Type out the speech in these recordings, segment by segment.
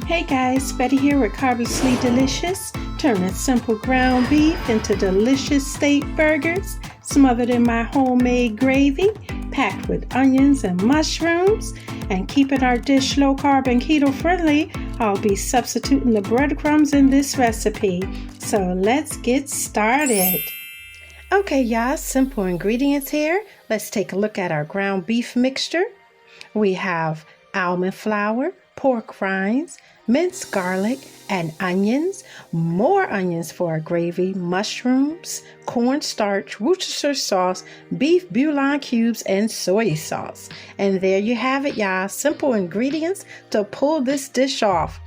Hey guys, Betty here with Carbously Delicious, turning simple ground beef into delicious steak burgers, smothered in my homemade gravy, packed with onions and mushrooms. And keeping our dish low carb and keto friendly, I'll be substituting the breadcrumbs in this recipe. So let's get started. Okay y'all, simple ingredients here. Let's take a look at our ground beef mixture. We have almond flour, pork rinds, minced garlic, and onions, more onions for our gravy, mushrooms, cornstarch, Worcestershire sauce, beef bouillon cubes, and soy sauce. And there you have it, y'all. Simple ingredients to pull this dish off.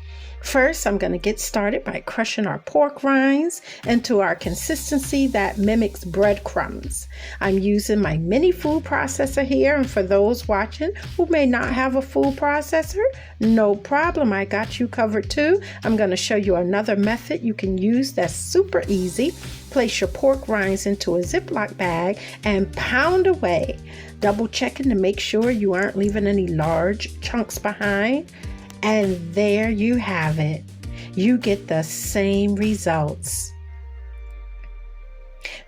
First, I'm going to get started by crushing our pork rinds into our consistency that mimics breadcrumbs. I'm using my mini food processor here, and for those watching who may not have a food processor, no problem, I got you covered too. I'm going to show you another method you can use that's super easy. Place your pork rinds into a Ziploc bag and pound away, double checking to make sure you aren't leaving any large chunks behind. And there you have it. You get the same results.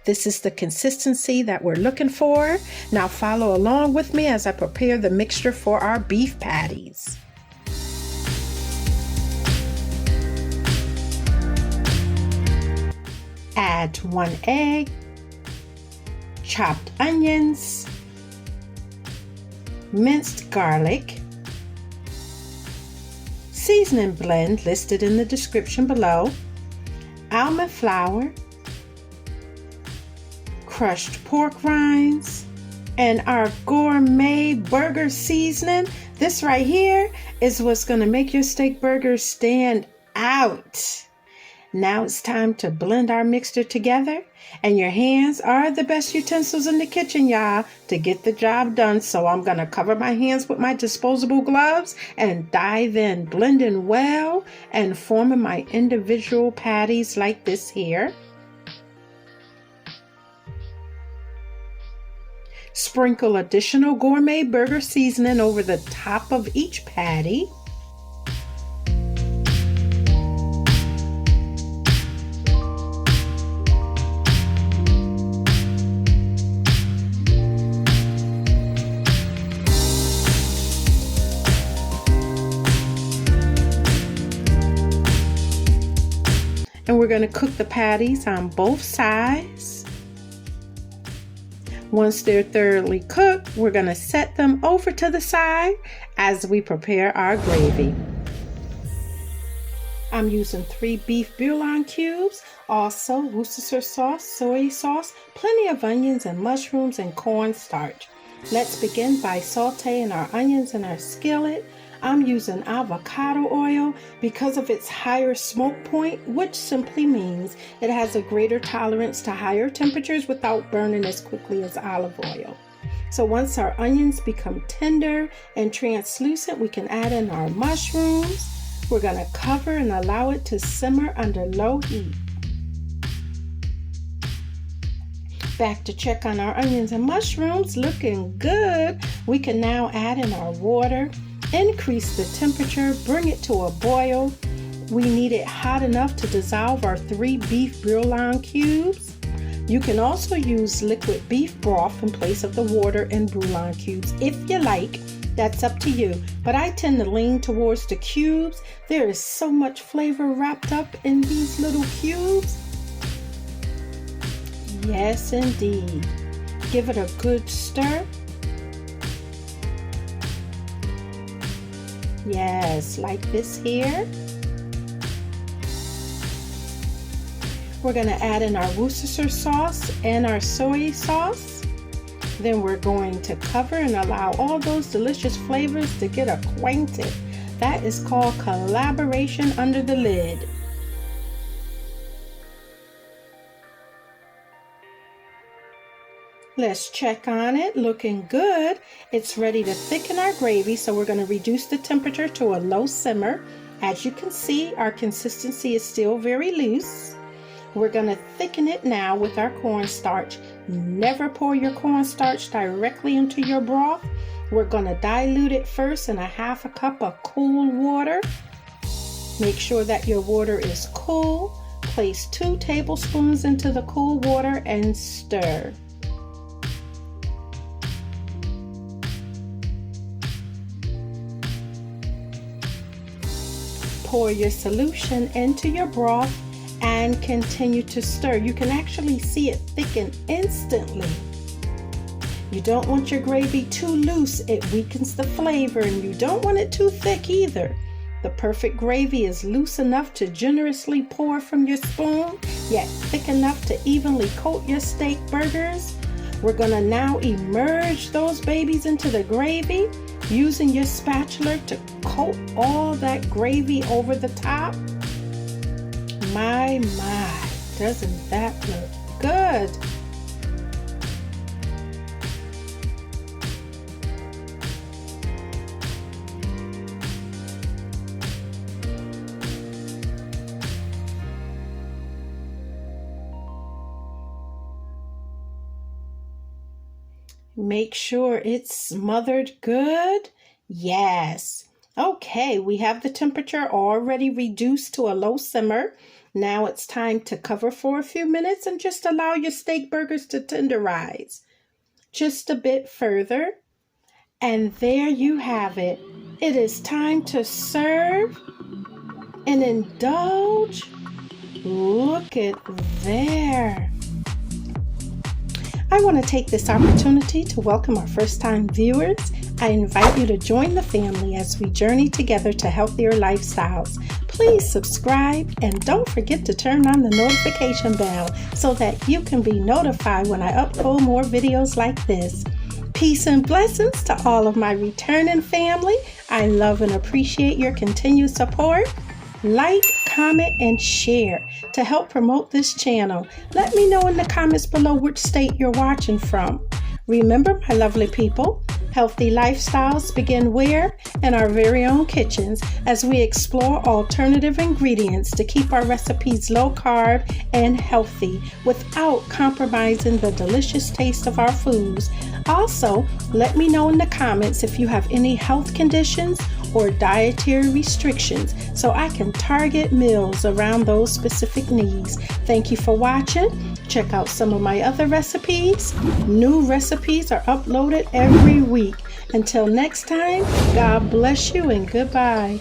This is the consistency that we're looking for. Now follow along with me as I prepare the mixture for our beef patties. Add 1 egg, chopped onions, minced garlic, seasoning blend listed in the description below, almond flour, crushed pork rinds, and our gourmet burger seasoning. This right here is what's going to make your steak burger stand out. Now it's time to blend our mixture together, and your hands are the best utensils in the kitchen, y'all, to get the job done. So I'm going to cover my hands with my disposable gloves and dive in, blending well and forming my individual patties like this here. Sprinkle additional gourmet burger seasoning over the top of each patty. And we're going to cook the patties on both sides. Once they're thoroughly cooked, we're going to set them over to the side as we prepare our gravy. I'm using 3 beef bouillon cubes, also Worcestershire sauce, soy sauce, plenty of onions and mushrooms and cornstarch. Let's begin by sauteing our onions in our skillet. I'm using avocado oil because of its higher smoke point, which simply means it has a greater tolerance to higher temperatures without burning as quickly as olive oil. So once our onions become tender and translucent, we can add in our mushrooms. We're going to cover and allow it to simmer under low heat. Back to check on our onions and mushrooms, looking good. We can now add in our water. Increase the temperature, bring it to a boil. We need it hot enough to dissolve our 3 beef bouillon cubes. You can also use liquid beef broth in place of the water and bouillon cubes if you like. That's up to you, but I tend to lean towards the cubes. There is so much flavor wrapped up in these little cubes. Yes, indeed. Give it a good stir. Yes, like this here. We're going to add in our Worcestershire sauce and our soy sauce. Then we're going to cover and allow all those delicious flavors to get acquainted. That is called collaboration under the lid. Let's check on it, looking good. It's ready to thicken our gravy, so we're going to reduce the temperature to a low simmer. As you can see, our consistency is still very loose. We're going to thicken it now with our cornstarch. Never pour your cornstarch directly into your broth. We're going to dilute it first in a half a cup of cool water. Make sure that your water is cool. Place 2 tablespoons into the cool water and stir. Pour your solution into your broth and continue to stir. You can actually see it thicken instantly. You don't want your gravy too loose, it weakens the flavor, and you don't want it too thick either. The perfect gravy is loose enough to generously pour from your spoon, yet thick enough to evenly coat your steak burgers. We're gonna now immerse those babies into the gravy, using your spatula to coat all that gravy over the top. My, doesn't that look good? Make sure it's smothered good. Yes. Okay, we have the temperature already reduced to a low simmer. Now it's time to cover for a few minutes and just allow your steak burgers to tenderize just a bit further. And there you have it. It is time to serve and indulge. Look at there. I want to take this opportunity to welcome our first-time viewers. I invite you to join the family as we journey together to healthier lifestyles. Please subscribe and don't forget to turn on the notification bell so that you can be notified when I upload more videos like this. Peace and blessings to all of my returning family. I love and appreciate your continued support. Like, comment, and share to help promote this channel. Let me know in the comments below which state you're watching from. Remember, my lovely people, healthy lifestyles begin where? In our very own kitchens, as we explore alternative ingredients to keep our recipes low carb and healthy without compromising the delicious taste of our foods. Also, let me know in the comments if you have any health conditions or dietary restrictions so I can target meals around those specific needs. Thank you for watching. Check out some of my other recipes. New recipes are uploaded every week. Until next time, God bless you and goodbye.